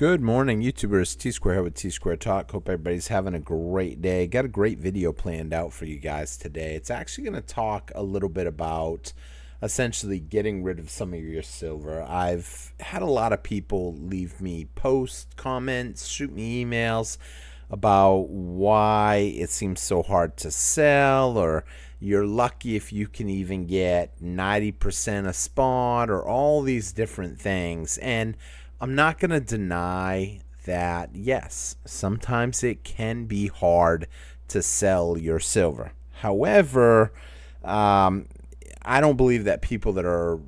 Good morning, YouTubers. T-Square here with T-Square Talk. Hope everybody's having a great day. Got a great video planned out for you guys today. It's actually going to talk a little bit about essentially getting rid of some of your silver. I've had a lot of people leave me posts, comments, shoot me emails about why it seems so hard to sell, or you're lucky if you can even get 90% a spot, or all these different things. And I'm not going to deny that, yes, sometimes it can be hard to sell your silver. However, I don't believe that people that are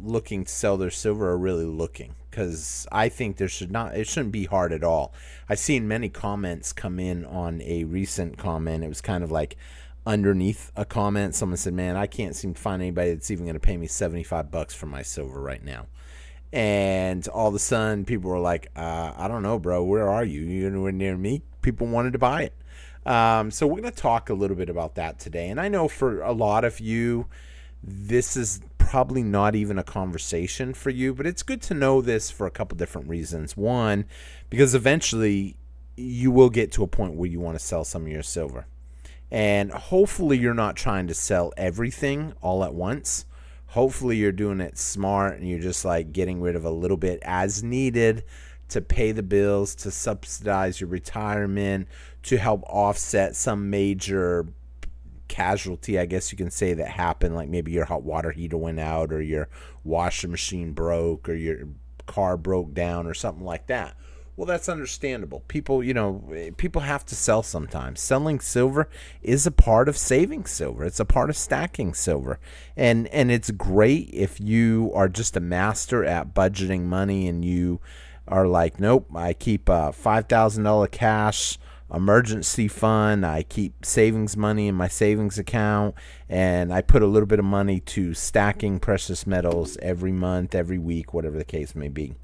looking to sell their silver are really looking, because I think it shouldn't be hard at all. I've seen many comments come in on a recent comment. It was kind of like underneath a comment, someone said, man, I can't seem to find anybody that's even going to pay me $75 for my silver right now. And all of a sudden, people were like, I don't know, bro. Where are you? You're anywhere near me? People wanted to buy it. So we're going to talk a little bit about that today. And I know for a lot of you, this is probably not even a conversation for you, but it's good to know this for a couple different reasons. One, because eventually you will get to a point where you want to sell some of your silver. And hopefully you're not trying to sell everything all at once. Hopefully you're doing it smart and you're just like getting rid of a little bit as needed to pay the bills, to subsidize your retirement, to help offset some major casualty, I guess you can say, that happened, like maybe your hot water heater went out, or your washing machine broke, or your car broke down, or something like that. Well, that's understandable. People have to sell sometimes. Selling silver is a part of saving silver. It's a part of stacking silver. And it's great if you are just a master at budgeting money and you are like, nope, I keep a $5,000 cash emergency fund. I keep savings money in my savings account, and I put a little bit of money to stacking precious metals every month, every week, whatever the case may be.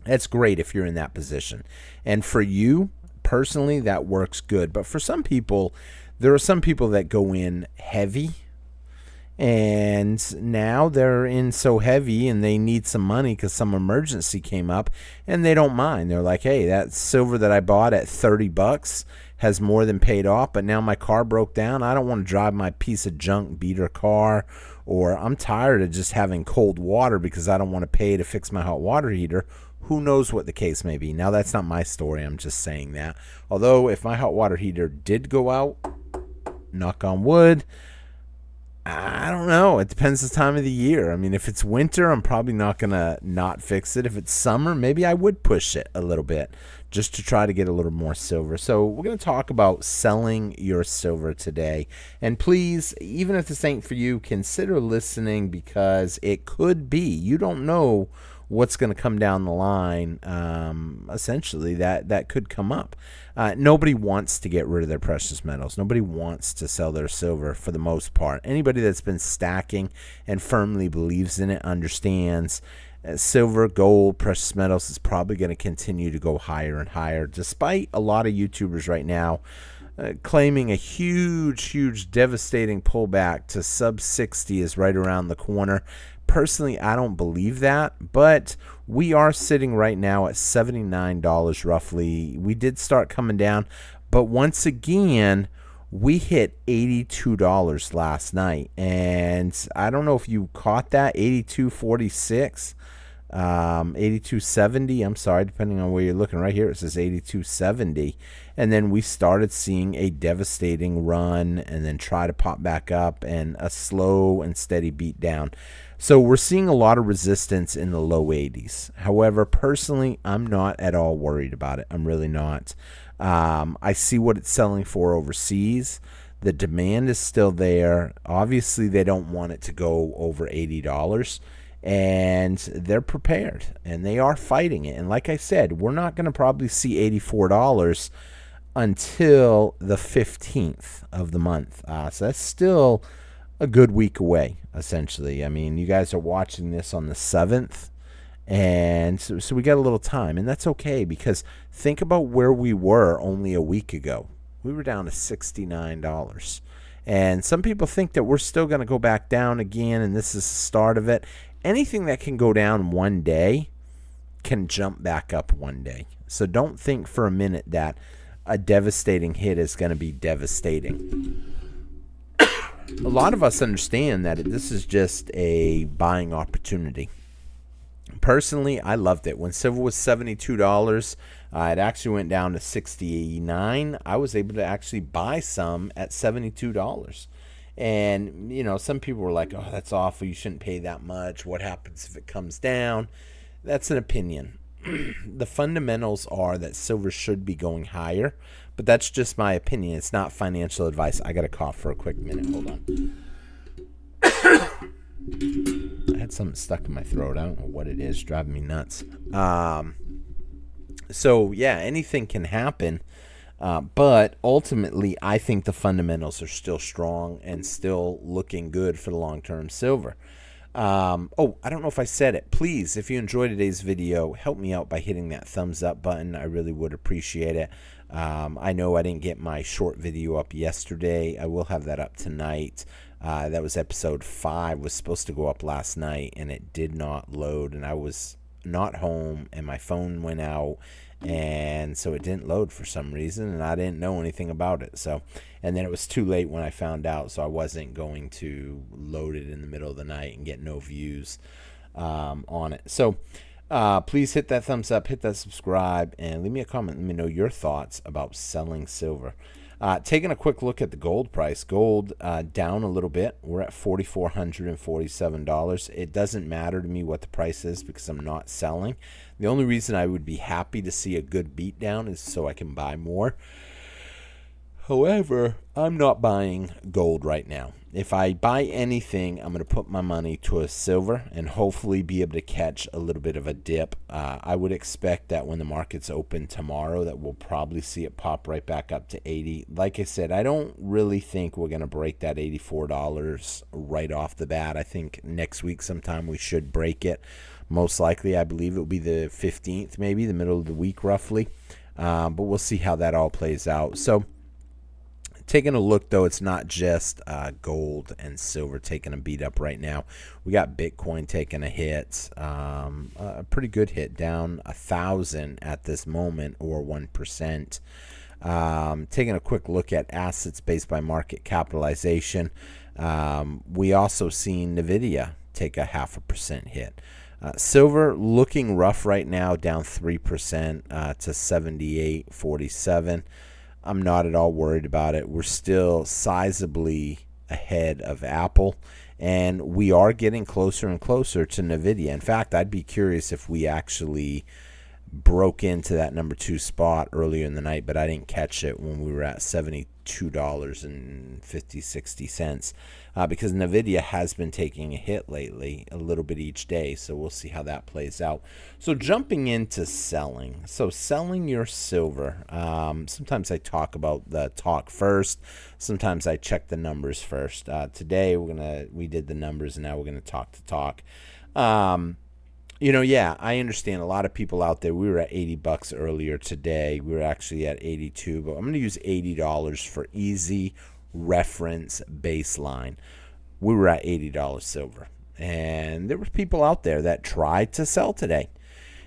That's great if you're in that position. And for you personally, that works good. But for some people, there are some people that go in heavy, and now they're in so heavy and they need some money because some emergency came up, and they don't mind. They're like, hey, that silver that I bought at $30 has more than paid off, but now my car broke down. I don't want to drive my piece of junk beater car, or I'm tired of just having cold water because I don't want to pay to fix my hot water heater. Who knows what the case may be. Now, that's not my story. I'm just saying that. Although, if my hot water heater did go out, knock on wood, I don't know. It depends the time of the year. I mean, if it's winter, I'm probably not going to not fix it. If it's summer, maybe I would push it a little bit just to try to get a little more silver. So we're going to talk about selling your silver today. And please, even if this ain't for you, consider listening, because it could be. You don't know what's going to come down the line. Essentially, that could come up. Nobody wants to get rid of their precious metals. Nobody wants to sell their silver for the most part. Anybody that's been stacking and firmly believes in it understands silver, gold, precious metals is probably going to continue to go higher and higher, despite a lot of YouTubers right now claiming a huge, devastating pullback to sub 60 is right around the corner. Personally, I don't believe that, but we are sitting right now at $79 roughly. We did start coming down, but once again, we hit $82 last night, and I don't know if you caught that. 82.46, 82.70, I'm sorry, depending on where you're looking. Right here it says 82.70, and then we started seeing a devastating run and then try to pop back up, and a slow and steady beat down. So we're seeing a lot of resistance in the low 80s. However, personally, I'm not at all worried about it. I'm really not. I see what it's selling for overseas. The demand is still there. Obviously, they don't want it to go over $80, and they're prepared, and they are fighting it. And like I said, we're not going to probably see $84 until the 15th of the month. So that's still a good week away, essentially. I mean, you guys are watching this on the 7th, and so we got a little time, and that's okay, because think about where we were only a week ago. We were down to $69, and some people think that we're still going to go back down again, and this is the start of it. Anything that can go down one day can jump back up one day. So don't think for a minute that a devastating hit is going to be devastating. A lot of us understand that this is just a buying opportunity. Personally, I loved it. When silver was $72, it actually went down to $69. I was able to actually buy some at $72. And, you know, some people were like, oh, that's awful. You shouldn't pay that much. What happens if it comes down? That's an opinion. The fundamentals are that silver should be going higher, but that's just my opinion. It's not financial advice. I got to cough for a quick minute. Hold on. I had something stuck in my throat. I don't know what it is. Driving me nuts. So, yeah, anything can happen. But ultimately, I think the fundamentals are still strong and still looking good for the long-term silver. Oh, I don't know if I said it. Please, if you enjoyed today's video, help me out by hitting that thumbs up button. I really would appreciate it. I know I didn't get my short video up yesterday. I will have that up tonight. That was episode 5. Was supposed to go up last night, and it did not load, and I was not home, and my phone went out, and so it didn't load for some reason, and I didn't know anything about it. So, and then it was too late when I found out, so I wasn't going to load it in the middle of the night and get no views on it. So please hit that thumbs up, hit that subscribe, and leave me a comment. Let me know your thoughts about selling silver. Taking a quick look at the gold price. Gold down a little bit. We're at $4,447. It doesn't matter to me what the price is because I'm not selling. The only reason I would be happy to see a good beat down is so I can buy more. However, I'm not buying gold right now. If I buy anything, I'm going to put my money to a silver and hopefully be able to catch a little bit of a dip. I would expect that when the markets open tomorrow that we'll probably see it pop right back up to 80. Like I said, I don't really think we're going to break that $84 right off the bat. I think next week sometime we should break it. Most likely, I believe it will be the 15th, maybe the middle of the week roughly. But we'll see how that all plays out. So, taking a look, though, it's not just gold and silver taking a beat up right now. We got Bitcoin taking a hit, a pretty good hit, down 1,000 at this moment, or 1%. Taking a quick look at assets based by market capitalization, we also seen NVIDIA take a 0.5% hit. Silver looking rough right now, down 3% to 78.47. I'm not at all worried about it. We're still sizably ahead of Apple, and we are getting closer and closer to NVIDIA. In fact, I'd be curious if we actually broke into that number 2 spot earlier in the night, but I didn't catch it when we were at $72.50-60, because NVIDIA has been taking a hit lately, a little bit each day, so we'll see how that plays out. So jumping into selling. So selling your silver. Sometimes I talk about the talk first. Sometimes I check the numbers first. Today we did the numbers, and now we're gonna talk the talk. You know, yeah, I understand a lot of people out there. We were at $80 earlier today. We were actually at 82, but I'm going to use $80 for easy reference baseline. We were at $80 silver, and there were people out there that tried to sell today.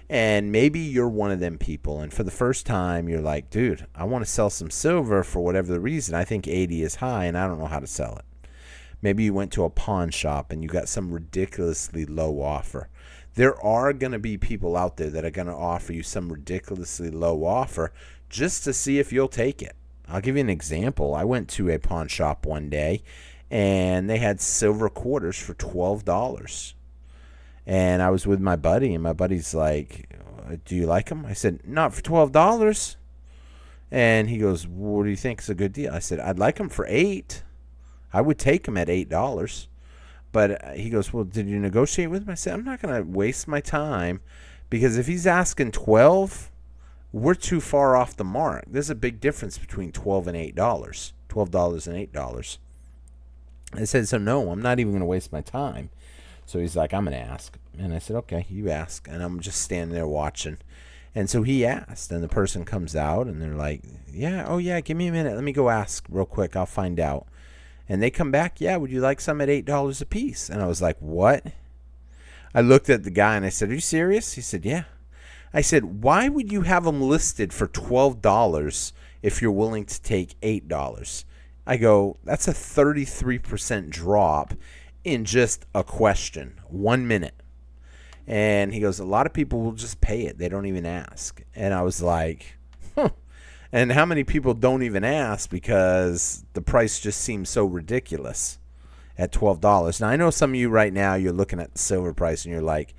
And maybe you're one of them people, and for the first time, you're like, dude, I want to sell some silver for whatever the reason. I think 80 is high, and I don't know how to sell it. Maybe you went to a pawn shop, and you got some ridiculously low offer. There are going to be people out there that are going to offer you some ridiculously low offer just to see if you'll take it. I'll give you an example. I went to a pawn shop one day, and they had silver quarters for $12. And I was with my buddy, and my buddy's like, do you like them? I said, not for $12. And he goes, what do you think is a good deal? I said, I'd like them for $8. I would take them at $8. But he goes, well, did you negotiate with him? I said, I'm not going to waste my time, because if he's asking 12, we're too far off the mark. There's a big difference between $12 and $8. $12 and $8. I said, so no, I'm not even going to waste my time. So he's like, I'm going to ask. And I said, okay, you ask. And I'm just standing there watching. And so he asked, and the person comes out, and they're like, yeah, oh yeah, give me a minute. Let me go ask real quick. I'll find out. And they come back, yeah, would you like some at $8 a piece? And I was like, what? I looked at the guy and I said, are you serious? He said, yeah. I said, why would you have them listed for $12 if you're willing to take $8? I go, that's a 33% drop in just a question, 1 minute. And he goes, a lot of people will just pay it. They don't even ask. And I was like, huh. And how many people don't even ask because the price just seems so ridiculous at $12? Now, I know some of you right now, you're looking at the silver price and you're like,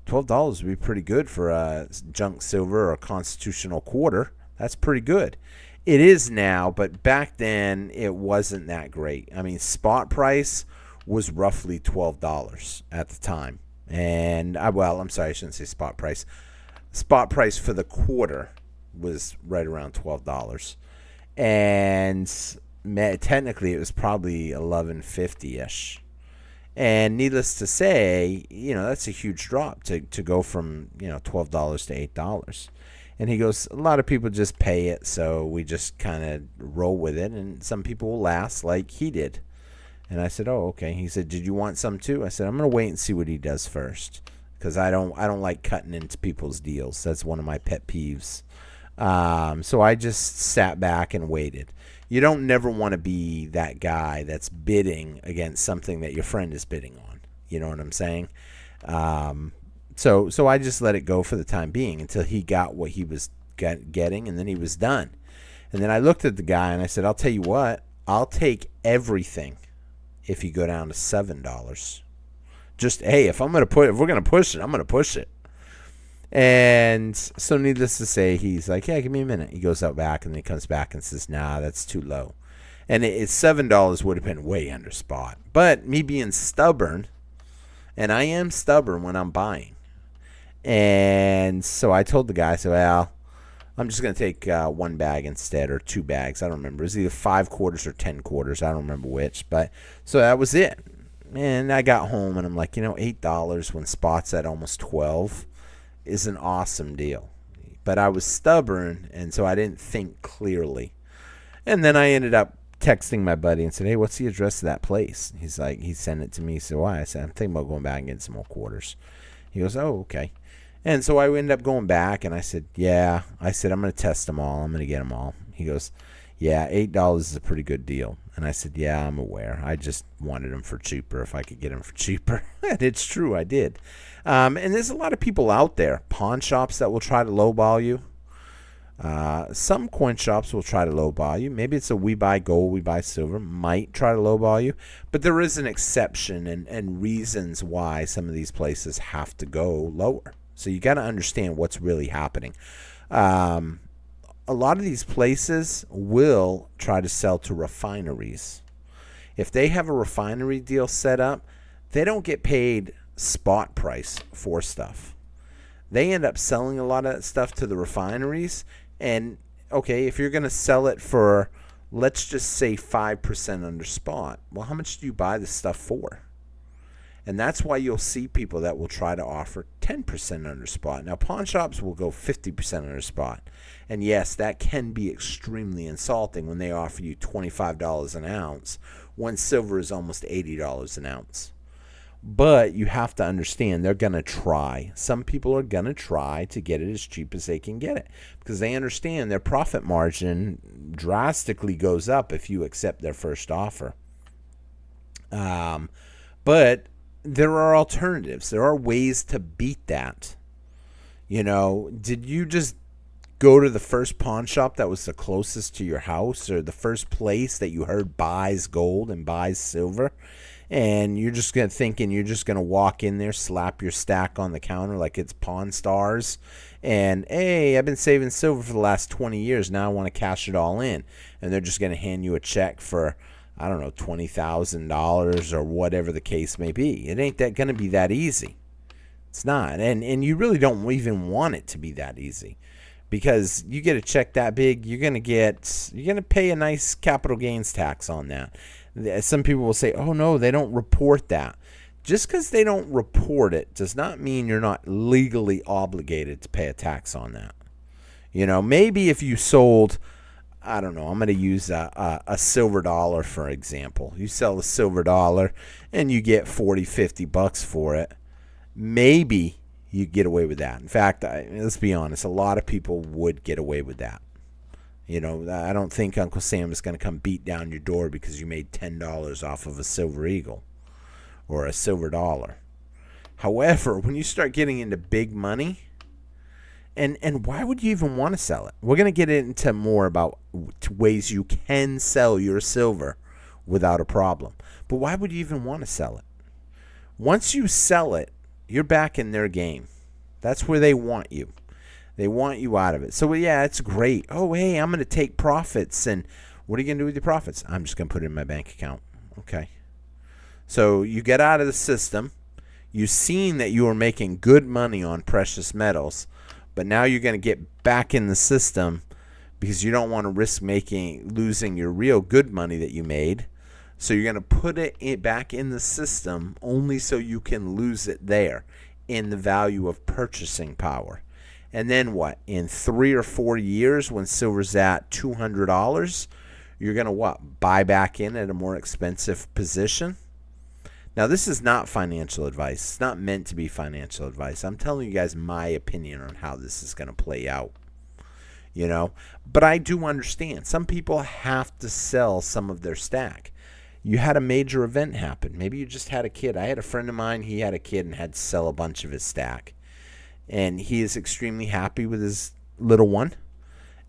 $12 would be pretty good for a junk silver or a constitutional quarter. That's pretty good. It is now, but back then it wasn't that great. I mean, spot price was roughly $12 at the time. And, I'm sorry, I shouldn't say spot price. Spot price for the quarter was right around $12. And technically it was probably $11.50-ish. And needless to say, that's a huge drop to go from, $12 to $8. And he goes, a lot of people just pay it, so we just kind of roll with it, and some people will last like he did. And I said, oh, okay. He said, did you want some too? I said, I'm going to wait and see what he does first, because I don't like cutting into people's deals. That's one of my pet peeves. So I just sat back and waited. You don't never want to be that guy that's bidding against something that your friend is bidding on. You know what I'm saying? So I just let it go for the time being until he got what he was getting, and then he was done. And then I looked at the guy and I said, I'll tell you what, I'll take everything if you go down to $7. Just, hey, if we're going to push it, I'm going to push it. And so needless to say, he's like, yeah, give me a minute. He goes out back and then he comes back and says, nah, that's too low. And it's $7 would have been way under spot. But me being stubborn, and I am stubborn when I'm buying. And so I told the guy, I said, well, I'm just going to take one bag instead, or 2 bags. I don't remember. It was either 5 quarters or 10 quarters. I don't remember which. But so that was it. And I got home and I'm like, $8 when spot's at almost 12 is an awesome deal. But I was stubborn, and so I didn't think clearly. And then I ended up texting my buddy and said, hey, what's the address of that place? He's like, he sent it to me. So why? I said, I'm thinking about going back and getting some more quarters. He goes, oh, okay. And so I ended up going back, and I said, yeah. I said, I'm going to test them all. I'm going to get them all. He goes, yeah, $8 is a pretty good deal. And I said, yeah, I'm aware. I just wanted them for cheaper if I could get them for cheaper. And it's true, I did. And there's a lot of people out there, pawn shops that will try to lowball you. Some coin shops will try to lowball you. Maybe it's a we buy gold, we buy silver, might try to lowball you. But there is an exception and reasons why some of these places have to go lower. So you got to understand what's really happening. A lot of these places will try to sell to refineries. If they have a refinery deal set up, they don't get paid spot price for stuff. They end up selling a lot of that stuff to the refineries. And, okay, if you're going to sell it for, let's just say 5% under spot, well, how much do you buy this stuff for? And that's why you'll see people that will try to offer 10% under spot. Now, pawn shops will go 50% under spot. And yes, that can be extremely insulting when they offer you $25 an ounce when silver is almost $80 an ounce. But you have to understand they're going to try. Some people are going to try to get it as cheap as they can get it because they understand their profit margin drastically goes up if you accept their first offer. But there are alternatives. There are ways to beat that. Did you just go to the first pawn shop that was the closest to your house, or the first place that you heard buys gold and buys silver? And you're just going to walk in there, slap your stack on the counter like it's Pawn Stars, and, hey, I've been saving silver for the last 20 years. Now I want to cash it all in. And they're just going to hand you a check for, I don't know, $20,000 or whatever the case may be. It ain't going to be that easy. It's not. And you really don't even want it to be that easy. Because you get a check that big, you're going to pay a nice capital gains tax on that. Some people will say, oh, no, they don't report that. Just because they don't report it does not mean you're not legally obligated to pay a tax on that. Maybe if you sold, I don't know, I'm going to use a silver dollar, for example. You sell a silver dollar and you get $40, $50 for it. Maybe you get away with that. In fact, let's be honest, a lot of people would get away with that. I don't think Uncle Sam is going to come beat down your door because you made $10 off of a silver eagle or a silver dollar. However, when you start getting into big money, and why would you even want to sell it? We're going to get into more about ways you can sell your silver without a problem. But why would you even want to sell it? Once you sell it, you're back in their game. That's where they want you. They want you out of it. So, yeah, it's great. Oh, hey, I'm going to take profits. And what are you going to do with your profits? I'm just going to put it in my bank account. Okay. So you get out of the system. You've seen that you are making good money on precious metals. But now you're going to get back in the system because you don't want to risk losing your real good money that you made. So you're going to put it back in the system only so you can lose it there in the value of purchasing power. And then what? In 3 or 4 years when silver's at $200, you're going to what? Buy back in at a more expensive position? Now, this is not financial advice. It's not meant to be financial advice. I'm telling you guys my opinion on how this is going to play out. But I do understand. Some people have to sell some of their stack. You had a major event happen. Maybe you just had a kid. I had a friend of mine. He had a kid and had to sell a bunch of his stack. And he is extremely happy with his little one.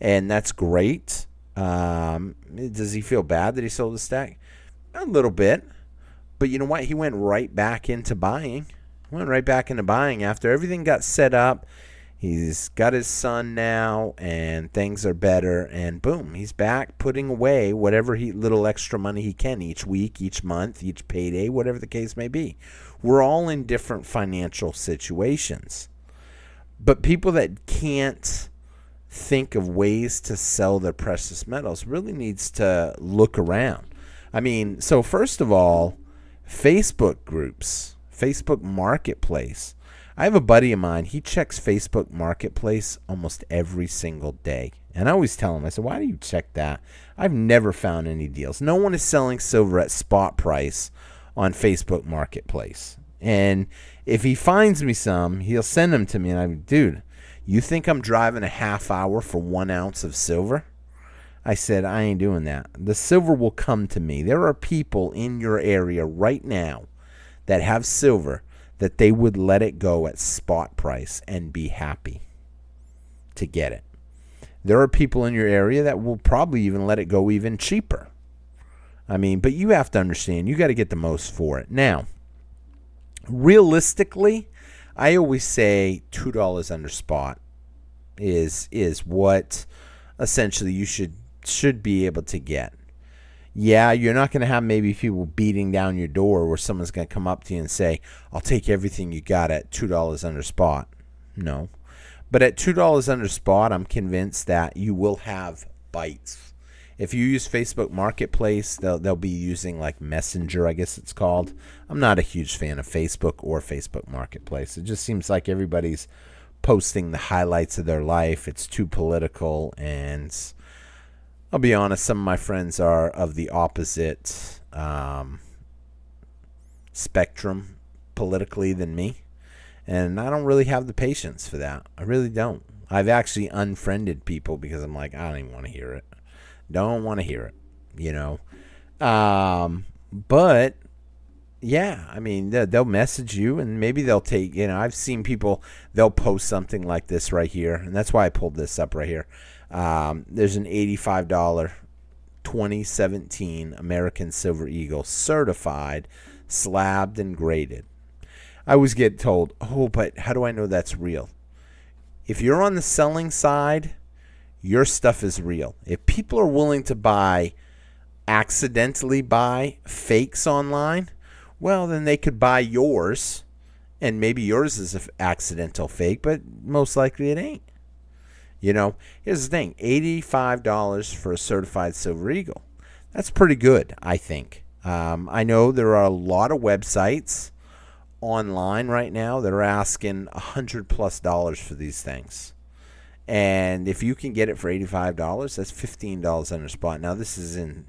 And that's great. Does he feel bad that he sold his stack? A little bit. But you know what? He went right back into buying. After everything got set up. He's got his son now, and things are better. And boom, he's back putting away whatever little extra money he can each week, each month, each payday, whatever the case may be. We're all in different financial situations. But people that can't think of ways to sell their precious metals really needs to look around. So first of all, Facebook groups, Facebook Marketplace. I have a buddy of mine. He checks Facebook Marketplace almost every single day. And I always tell him, I said, why do you check that? I've never found any deals. No one is selling silver at spot price on Facebook Marketplace. And if he finds me some, he'll send them to me. And I'm, dude, you think I'm driving a half hour for 1 ounce of silver? I said, I ain't doing that. The silver will come to me. There are people in your area right now that have silver that they would let it go at spot price and be happy to get it. There are people in your area that will probably even let it go even cheaper. But you have to understand, you got to get the most for it. Now, realistically, I always say $2 under spot is what essentially you should be able to get. Yeah, you're not going to have maybe people beating down your door where someone's going to come up to you and say, I'll take everything you got at $2 under spot. No. But at $2 under spot, I'm convinced that you will have bites. If you use Facebook Marketplace, they'll be using like Messenger, I guess it's called. I'm not a huge fan of Facebook or Facebook Marketplace. It just seems like everybody's posting the highlights of their life. It's too political, and I'll be honest, some of my friends are of the opposite spectrum politically than me, and I don't really have the patience for that. I really don't. I've actually unfriended people because I'm like, I don't even want to hear it. Don't want to hear it, But, yeah, they'll message you, and maybe they'll take, I've seen people, they'll post something like this right here, and that's why I pulled this up right here. There's an $85 2017 American Silver Eagle certified, slabbed, and graded. I always get told, oh, but how do I know that's real? If you're on the selling side, your stuff is real. If people are willing to accidentally buy fakes online, well, then they could buy yours, and maybe yours is an accidental fake, but most likely it ain't. Here's the thing, $85 for a certified Silver Eagle. That's pretty good, I think. I know there are a lot of websites online right now that are asking $100+ for these things. And if you can get it for $85, that's $15 under spot. Now, this is in,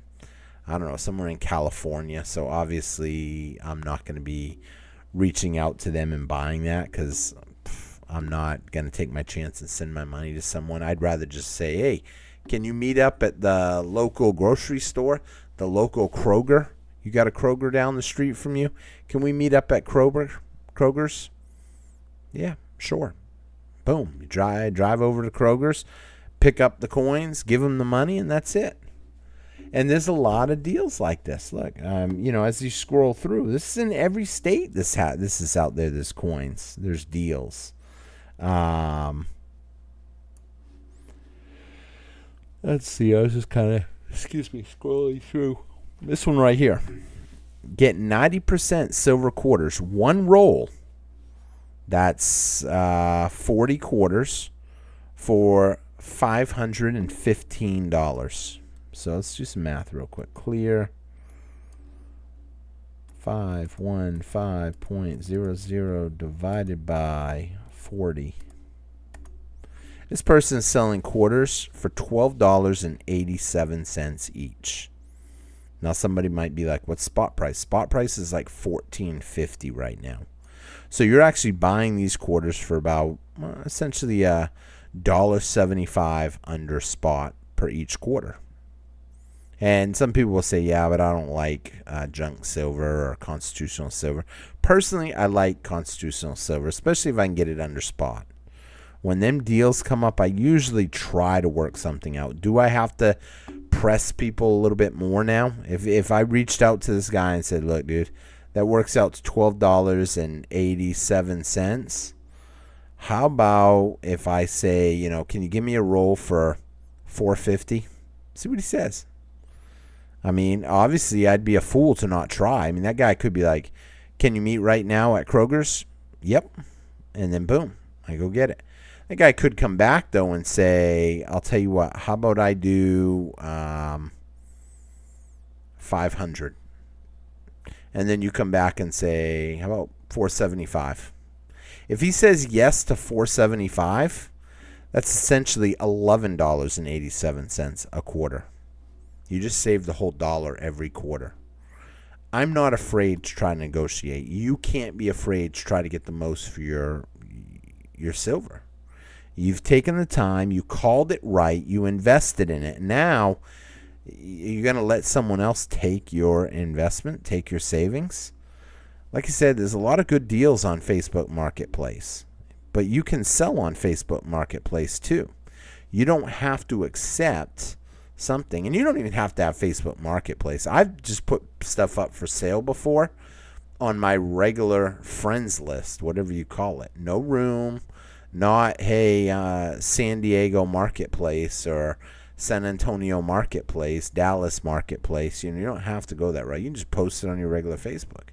I don't know, somewhere in California. So, obviously, I'm not going to be reaching out to them and buying that because I'm not going to take my chance and send my money to someone. I'd rather just say, hey, can you meet up at the local grocery store, the local Kroger? You got a Kroger down the street from you? Can we meet up at Kroger's? Yeah, sure. Boom. You drive over to Kroger's, pick up the coins, give them the money, and that's it. And there's a lot of deals like this. Look, as you scroll through, this is in every state. This is out there. There's coins. There's deals. Let's see. I was just kind of, scrolling through this one right here. Get 90% silver quarters, one roll. That's 40 quarters for $515. So let's do some math real quick. Clear 515.00 divided by 40. This person is selling quarters for $12.87 each. Now somebody might be like, what's spot price? Spot price is like $14.50 right now. So you're actually buying these quarters for about essentially $1.75 under spot per each quarter. And some people will say, yeah, but I don't like junk silver or constitutional silver. Personally, I like constitutional silver, especially if I can get it under spot. When them deals come up, I usually try to work something out. Do I have to press people a little bit more now? If I reached out to this guy and said, look, dude, that works out to $12.87. How about if I say, can you give me a roll for $4.50? See what he says. I mean, obviously, I'd be a fool to not try. I mean, that guy could be like, can you meet right now at Kroger's? Yep. And then, boom, I go get it. That guy could come back, though, and say, I'll tell you what, how about I do 500? And then you come back and say, how about 475? If he says yes to 475, that's essentially $11.87 a quarter. You just save the whole dollar every quarter. I'm not afraid to try to negotiate. You can't be afraid to try to get the most for your silver. You've taken the time. You called it right. You invested in it. Now you're going to let someone else take your investment, take your savings. Like I said, there's a lot of good deals on Facebook Marketplace. But you can sell on Facebook Marketplace too. You don't have to accept something, and you don't even have to have Facebook Marketplace. I've just put stuff up for sale before on my regular friends list, whatever you call it. No room, not, hey, San Diego Marketplace or San Antonio Marketplace, Dallas Marketplace. You don't have to go that route. You can just post it on your regular Facebook.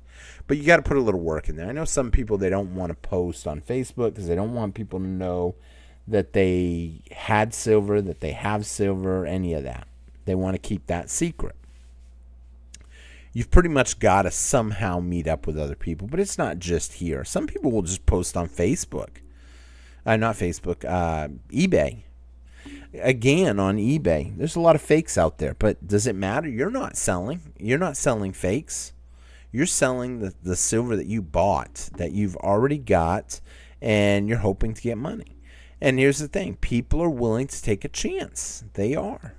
But you got to put a little work in there. I know some people, they don't want to post on Facebook because they don't want people to know that they had silver, that they have silver, any of that. They want to keep that secret. You've pretty much got to somehow meet up with other people, but it's not just here. Some people will just post on Facebook. Not Facebook, eBay. Again, on eBay, there's a lot of fakes out there, but does it matter? You're not selling. You're not selling fakes. You're selling the silver that you bought, that you've already got, and you're hoping to get money. And here's the thing. People are willing to take a chance. They are.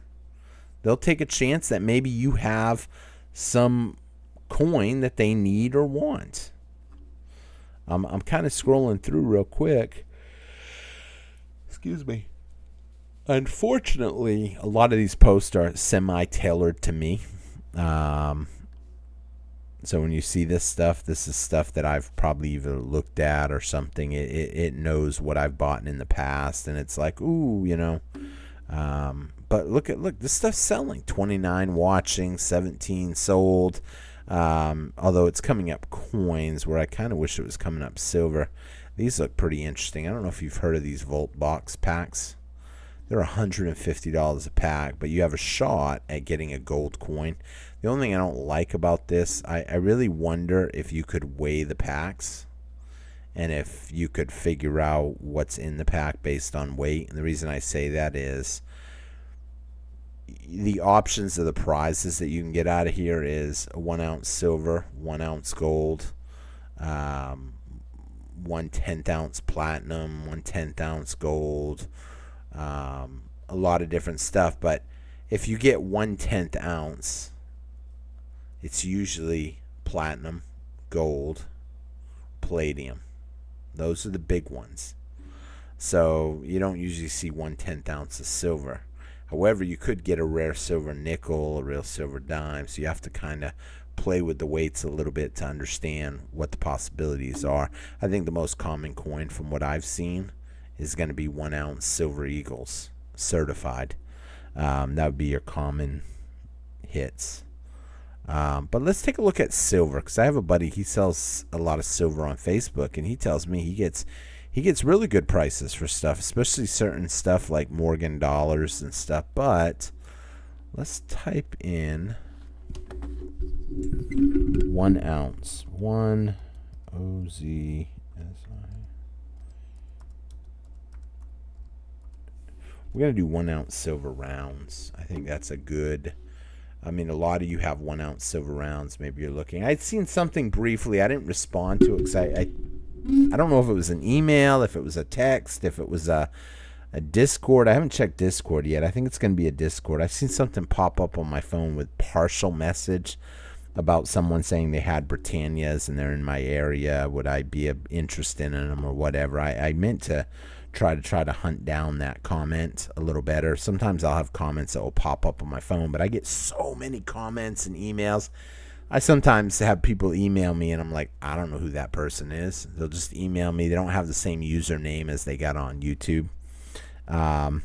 They'll take a chance that maybe you have some coin that they need or want. I'm kind of scrolling through real quick. Excuse me. Unfortunately, a lot of these posts are semi-tailored to me. So when you see this is stuff that I've probably either looked at or something. It knows what I've bought in the past, and it's like, ooh, But look, this stuff's selling. 29 watching, 17 sold. Although it's coming up coins, where I kind of wish it was coming up silver. These look pretty interesting. I don't know if you've heard of these Volt Box packs. They're $150 a pack, but you have a shot at getting a gold coin. The only thing I don't like about this, I really wonder if you could weigh the packs and if you could figure out what's in the pack based on weight. And the reason I say that is the options of the prizes that you can get out of here is a 1 ounce silver, 1 ounce gold, 1/10 ounce platinum, 1/10 ounce gold, a lot of different stuff. But if you get 1/10 ounce, it's usually platinum, gold, palladium. Those are the big ones. So you don't usually see 1/10 ounce of silver. However, you could get a rare silver nickel, a real silver dime. So you have to kind of play with the weights a little bit to understand what the possibilities are. I think the most common coin from what I've seen is going to be 1 ounce silver eagles certified. That would be your common hits. But let's take a look at silver, because I have a buddy, he sells a lot of silver on Facebook, and he tells me he gets really good prices for stuff, especially certain stuff like Morgan dollars and stuff. But let's type in 1 ounce, 1 OZSI. We're going to do 1 ounce silver rounds. I think that's a good, I mean, a lot of you have 1 ounce silver rounds. Maybe you're looking. I'd seen something briefly. I didn't respond to it because I don't know if it was an email, if it was a text, if it was a Discord. I haven't checked Discord yet. I think it's going to be a Discord. I've seen something pop up on my phone with partial message about someone saying they had Britannias and they're in my area. Would I be interested in them or whatever? I meant to try to hunt down that comment a little better. Sometimes I'll have comments that will pop up on my phone, but I get so many comments and emails. I sometimes have people email me and I'm like, I don't know who that person is. They'll just email me. They don't have the same username as they got on YouTube. But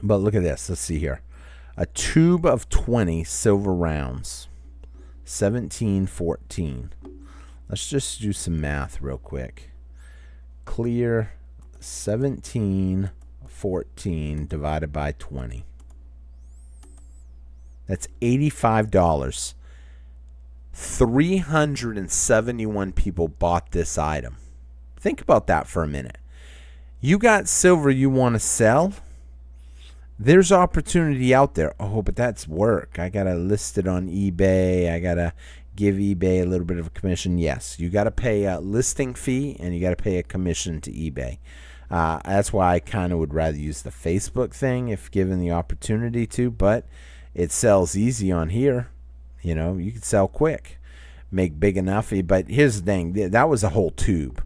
look at this. Let's see here. A tube of 20 silver rounds, 1714. Let's just do some math real quick. Clear 1714 divided by 20. That's $85. 371 people bought this item. Think about that for a minute. You got silver you want to sell? There's opportunity out there. Oh, but that's work. I got to list it on eBay. I got to give eBay a little bit of a commission. Yes, you got to pay a listing fee and you got to pay a commission to eBay. That's why I kind of would rather use the Facebook thing if given the opportunity to, but it sells easy on here. You know, you can sell quick, make big enough. But here's the thing. That was a whole tube.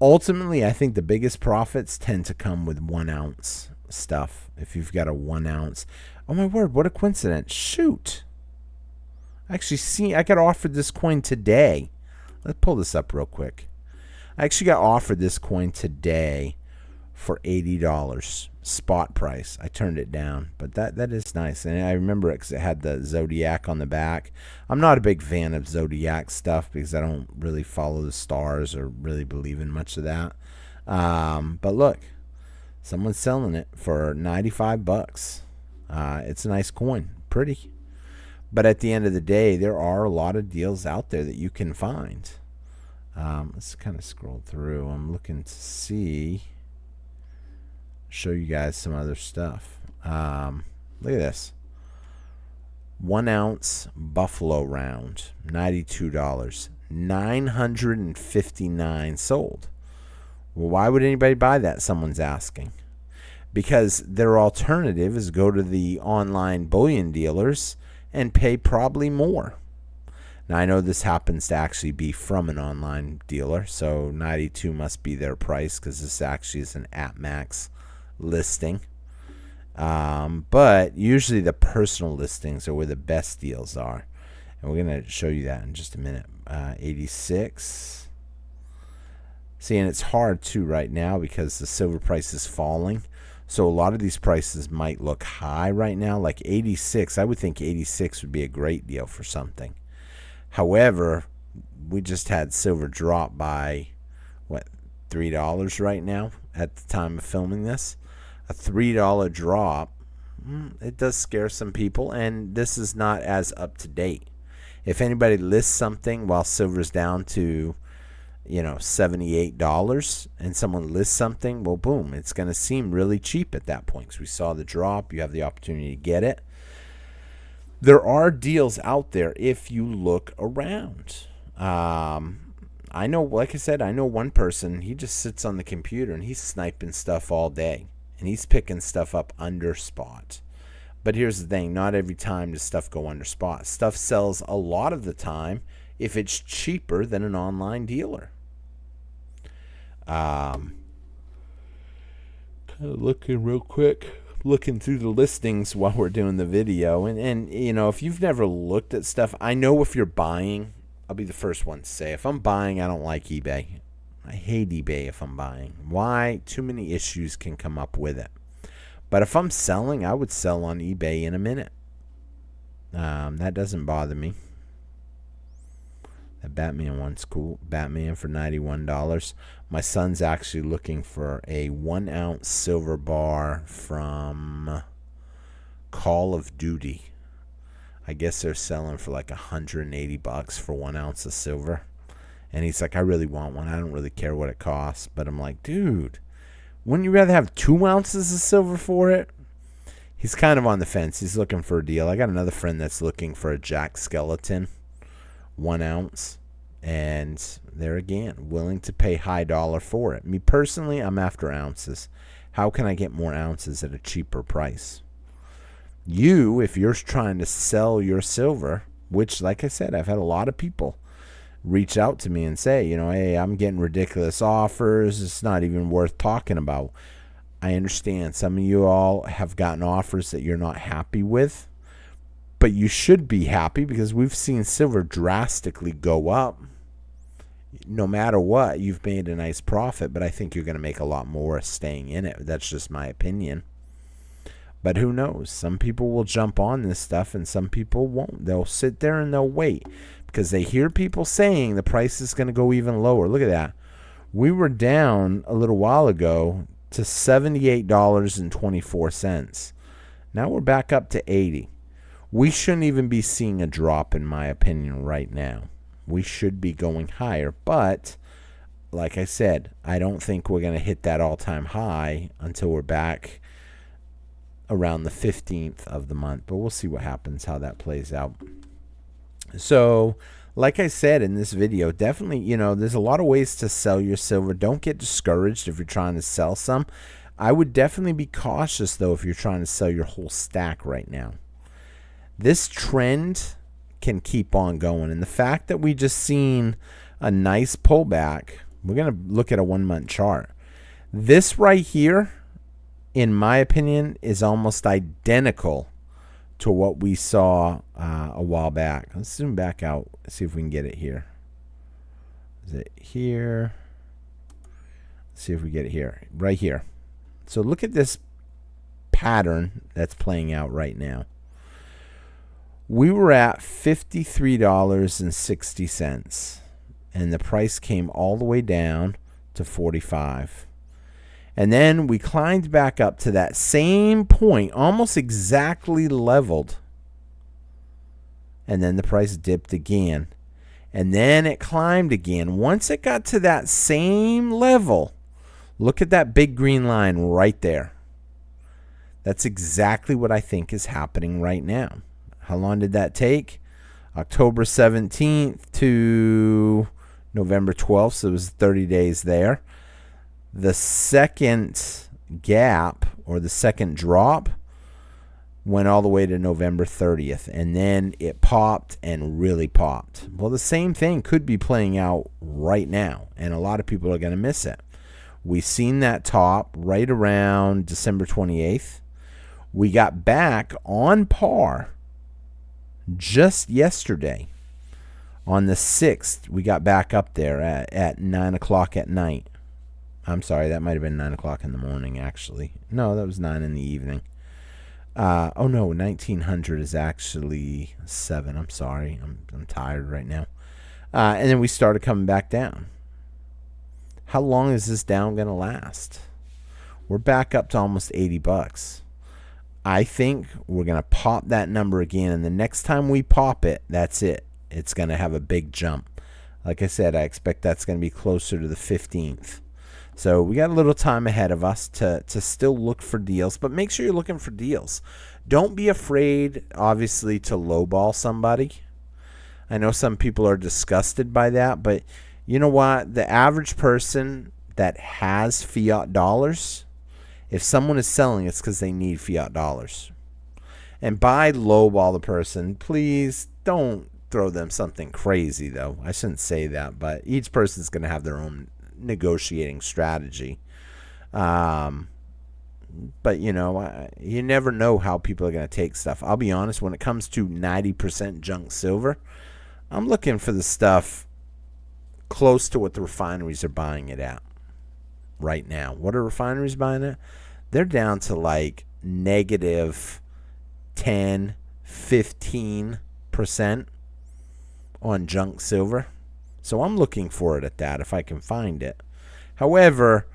Ultimately, I think the biggest profits tend to come with 1 ounce stuff. If you've got a 1 ounce. Oh, my word. What a coincidence. Shoot. Actually, I got offered this coin today. Let's pull this up real quick. I actually got offered this coin today for $80 spot price. I turned it down, but that is nice. And I remember it because it had the Zodiac on the back. I'm not a big fan of Zodiac stuff because I don't really follow the stars or really believe in much of that. But look, someone's selling it for $95. It's a nice coin, pretty. But at the end of the day, there are a lot of deals out there that you can find. Let's kind of scroll through. I'm looking to show you guys some other stuff. Look at this. 1 ounce buffalo round, $92. 959 sold. Well, why would anybody buy that? Someone's asking. Because their alternative is go to the online bullion dealers and pay probably more. Now, I know this happens to actually be from an online dealer, so 92 must be their price because this actually is an AppMax listing. But usually the personal listings are where the best deals are. And we're going to show you that in just a minute. 86. See, and it's hard too right now because the silver price is falling. So a lot of these prices might look high right now. Like 86, I would think 86 would be a great deal for something. However, we just had silver drop by, $3 right now at the time of filming this. A $3 drop, it does scare some people, and this is not as up to date. If anybody lists something while silver's down to, $78 and someone lists something, well, boom, it's going to seem really cheap at that point because we saw the drop. You have the opportunity to get it. There are deals out there if you look around. I I know, like I said, I know one person, he just sits on the computer and he's sniping stuff all day. And he's picking stuff up under spot. But here's the thing, not every time does stuff go under spot. Stuff sells a lot of the time if it's cheaper than an online dealer. Kind of looking real quick, looking through the listings while we're doing the video. And you know, if you've never looked at stuff, I know if you're buying, I'll be the first one to say, if I'm buying, I don't like eBay. I hate eBay if I'm buying. Why? Too many issues can come up with it. But if I'm selling, I would sell on eBay in a minute. That doesn't bother me. That Batman one's cool. Batman for $91. My son's actually looking for a 1 ounce silver bar from Call of Duty. I guess they're selling for like $180 for 1 ounce of silver. And he's like, I really want one. I don't really care what it costs. But I'm like, dude, wouldn't you rather have 2 ounces of silver for it? He's kind of on the fence. He's looking for a deal. I got another friend that's looking for a Jack Skeleton, 1 ounce. And they're, again, willing to pay high dollar for it. Me personally, I'm after ounces. How can I get more ounces at a cheaper price? You, if you're trying to sell your silver, which, like I said, I've had a lot of people reach out to me and say, you know, hey, I'm getting ridiculous offers. It's not even worth talking about. I understand some of you all have gotten offers that you're not happy with, but you should be happy because we've seen silver drastically go up. No matter what, you've made a nice profit, but I think you're going to make a lot more staying in it. That's just my opinion. But who knows? Some people will jump on this stuff and some people won't. They'll sit there and they'll wait because they hear people saying the price is going to go even lower. Look at that. We were down a little while ago to $78.24. Now we're back up to $80. We shouldn't even be seeing a drop, in my opinion, right now. We should be going higher. But, like I said, I don't think we're going to hit that all-time high until we're back around the 15th of the month. But we'll see what happens, how that plays out. So, like I said in this video, definitely, you know, there's a lot of ways to sell your silver. Don't get discouraged if you're trying to sell some. I would definitely be cautious, though, if you're trying to sell your whole stack right now. This trend can keep on going. And the fact that we just seen a nice pullback, we're going to look at a 1 month chart. This right here, in my opinion, is almost identical to what we saw a while back. Let's zoom back out, see if we can get it here. Is it here? Let's see if we get it here. Right here. So look at this pattern that's playing out right now. We were at $53.60, and the price came all the way down to $45. And then we climbed back up to that same point, almost exactly leveled. And then the price dipped again. And then it climbed again. Once it got to that same level, look at that big green line right there. That's exactly what I think is happening right now. How long did that take? October 17th to November 12th, so it was 30 days there. The second gap, or the second drop, went all the way to November 30th, and then it popped and really popped. Well, the same thing could be playing out right now, and a lot of people are going to miss it. We've seen that top right around December 28th. We got back on par just yesterday. On the 6th, we got back up there at 9 o'clock at night. I'm sorry, that might have been 9 o'clock in the morning, actually. No, that was 9 in the evening. Oh, no, 1900 is actually 7. I'm sorry. I'm tired right now. And then we started coming back down. How long is this down going to last? We're back up to almost $80. I think we're going to pop that number again, and the next time we pop it, that's it. It's going to have a big jump. Like I said, I expect that's going to be closer to the 15th. So we got a little time ahead of us to still look for deals, but make sure you're looking for deals. Don't be afraid, obviously, to lowball somebody. I know some people are disgusted by that, but You know what? The average person that has fiat dollars, if someone is selling, it's because they need fiat dollars. And buy lowball the person. Please don't throw them something crazy, though. I shouldn't say that, but each person's going to have their own negotiating strategy. But, you never know how people are going to take stuff. I'll be honest, when it comes to 90% junk silver, I'm looking for the stuff close to what the refineries are buying it at right now. What are refineries buying it? They're down to like negative 10, 15% on junk silver. So I'm looking for it at that if I can find it. However,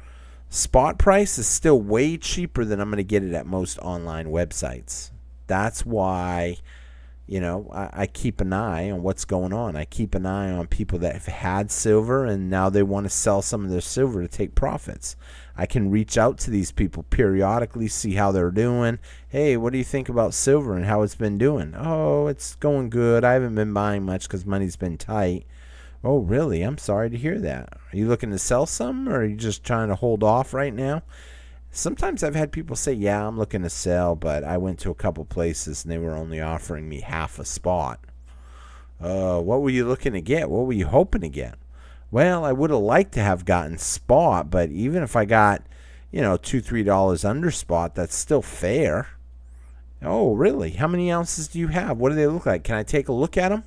spot price is still way cheaper than I'm going to get it at most online websites. That's why, I keep an eye on what's going on. I keep an eye on people that have had silver and now they want to sell some of their silver to take profits. I can reach out to these people periodically, see how they're doing. Hey, what do you think about silver and how it's been doing? Oh, it's going good. I haven't been buying much because money's been tight. Oh, really? I'm sorry to hear that. Are you looking to sell some, or are you just trying to hold off right now? Sometimes I've had people say, yeah, I'm looking to sell, but I went to a couple places and they were only offering me half a spot. What were you looking to get? What were you hoping to get? Well, I would have liked to have gotten spot, but even if I got, $2, $3 under spot, that's still fair. Oh, really? How many ounces do you have? What do they look like? Can I take a look at them?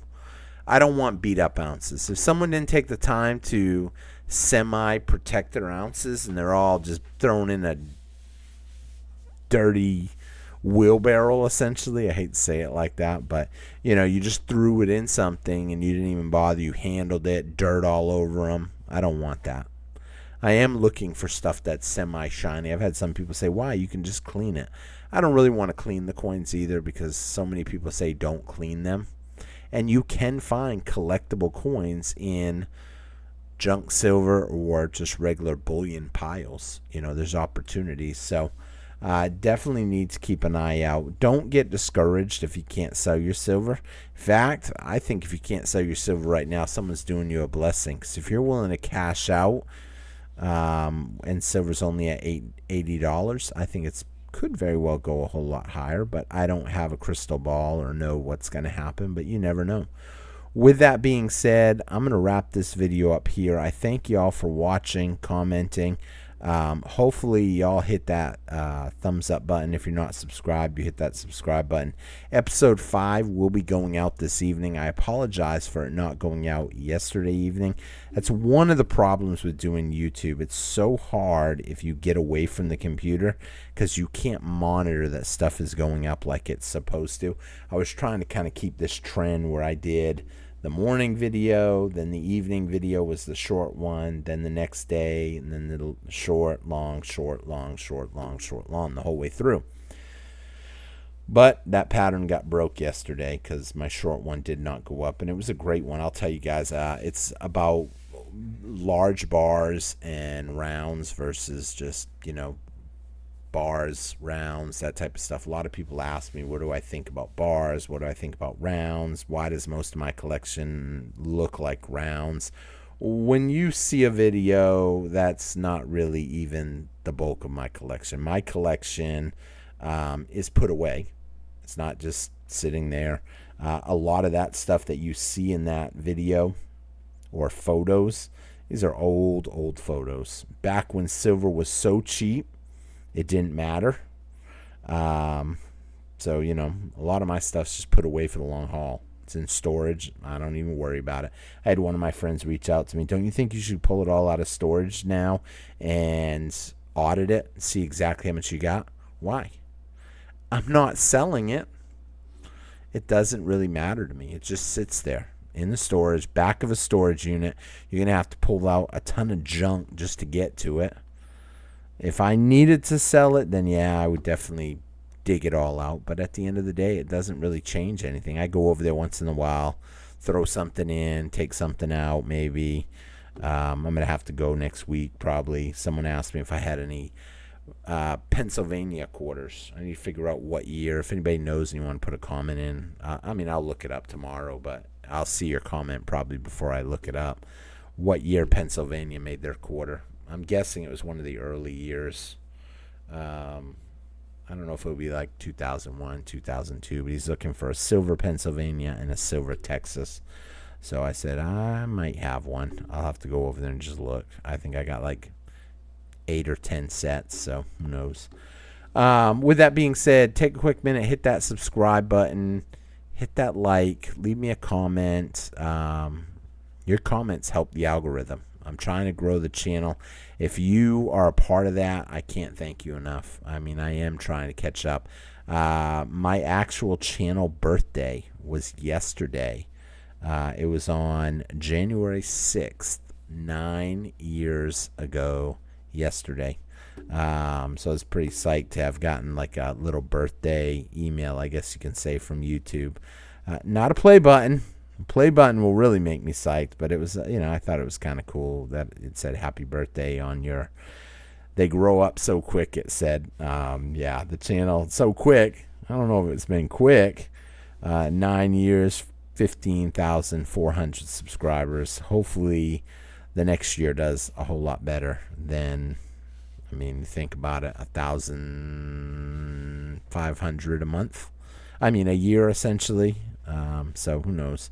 I don't want beat up ounces. If someone didn't take the time to semi-protect their ounces and they're all just thrown in a dirty wheelbarrow, essentially. I hate to say it like that, but you just threw it in something and you didn't even bother. You handled it, dirt all over them. I don't want that. I am looking for stuff that's semi-shiny. I've had some people say, why? You can just clean it. I don't really want to clean the coins either because so many people say don't clean them. And you can find collectible coins in junk silver or just regular bullion piles. There's opportunities. So definitely need to keep an eye out. Don't get discouraged if you can't sell your silver. In fact, I think if you can't sell your silver right now, someone's doing you a blessing. Because if you're willing to cash out and silver's only at $80, I think it's could very well go a whole lot higher, but I don't have a crystal ball or know what's going to happen, but you never know. With that being said, I'm going to wrap this video up here. I thank you all for watching, commenting. Hopefully y'all hit that thumbs up button. If you're not subscribed, you hit that subscribe button. Episode 5 will be going out this evening. I apologize for it not going out yesterday evening. That's one of the problems with doing YouTube. It's so hard if you get away from the computer because you can't monitor that stuff is going up like it's supposed to. I was trying to kind of keep this trend where I did the morning video, then the evening video was the short one, then the next day, and then the short, long, short, long, short, long, short, long, the whole way through. But that pattern got broke yesterday because my short one did not go up, and it was a great one. I'll tell you guys, it's about large bars and rounds versus just, bars, rounds, that type of stuff. A lot of people ask me, what do I think about bars? What do I think about rounds? Why does most of my collection look like rounds? When you see a video, that's not really even the bulk of my collection. My collection is put away. It's not just sitting there. A lot of that stuff that you see in that video or photos, these are old photos. Back when silver was so cheap, it didn't matter. So, a lot of my stuff's just put away for the long haul. It's in storage. I don't even worry about it. I had one of my friends reach out to me. Don't you think you should pull it all out of storage now and audit it and see exactly how much you got? Why? I'm not selling it. It doesn't really matter to me. It just sits there in the storage, back of a storage unit. You're going to have to pull out a ton of junk just to get to it. If I needed to sell it, then yeah, I would definitely dig it all out. But at the end of the day, it doesn't really change anything. I go over there once in a while, throw something in, take something out maybe. I'm going to have to go next week probably. Someone asked me if I had any Pennsylvania quarters. I need to figure out what year. If anybody knows and you want to put a comment in, I'll look it up tomorrow, but I'll see your comment probably before I look it up. what year Pennsylvania made their quarter. I'm guessing it was one of the early years. I don't know if it would be like 2001, 2002, but he's looking for a silver Pennsylvania and a silver Texas. So I said, I might have one. I'll have to go over there and just look. I think I got like 8 or 10 sets, so who knows. With that being said, take a quick minute, hit that subscribe button, hit that like, leave me a comment. Your comments help the algorithm. I'm trying to grow the channel. If you are a part of that, I can't thank you enough. I mean, I am trying to catch up. My actual channel birthday was yesterday. It was on January 6th, 9 years ago yesterday. So I was pretty psyched to have gotten like a little birthday email, I guess you can say, from YouTube. Not a play button. Play button will really make me psyched, but it was, I thought it was kind of cool that it said happy birthday on your, they grow up so quick, it said. Yeah, the channel, so quick. I don't know if it's been quick. 9 years, 15,400 subscribers. Hopefully the next year does a whole lot better than, think about it, 1,500 a month. A year essentially. So who knows?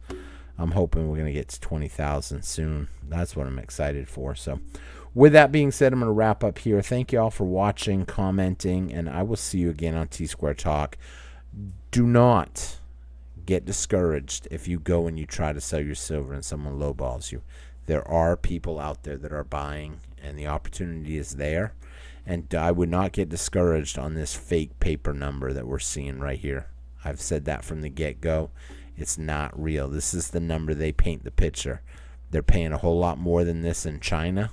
I'm hoping we're going to get to 20,000 soon. That's what I'm excited for. So with that being said, I'm going to wrap up here. Thank you all for watching, commenting, and I will see you again on T-Square Talk. Do not get discouraged if you go and you try to sell your silver and someone lowballs you. There are people out there that are buying, and the opportunity is there. And I would not get discouraged on this fake paper number that we're seeing right here. I've said that from the get-go. It's not real. This is the number they paint the picture. They're paying a whole lot more than this in China.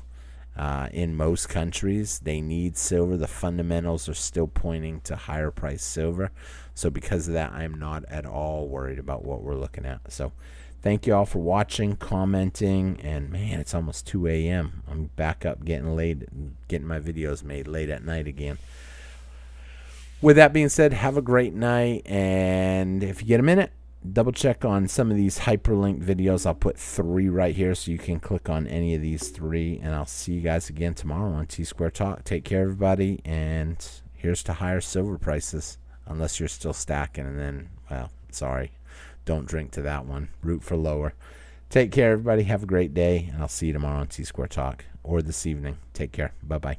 In most countries, they need silver. The fundamentals are still pointing to higher price silver. So because of that, I'm not at all worried about what we're looking at. So thank you all for watching, commenting, and man, it's almost 2 a.m. I'm back up getting my videos made late at night again. With that being said, have a great night, and if you get a minute, double check on some of these hyperlinked videos. I'll put 3 right here so you can click on any of these 3, and I'll see you guys again tomorrow on T-Square Talk. Take care, everybody, and here's to higher silver prices, unless you're still stacking, and then, well, sorry, don't drink to that one. Root for lower. Take care, everybody. Have a great day, and I'll see you tomorrow on T-Square Talk, or this evening. Take care. Bye-bye.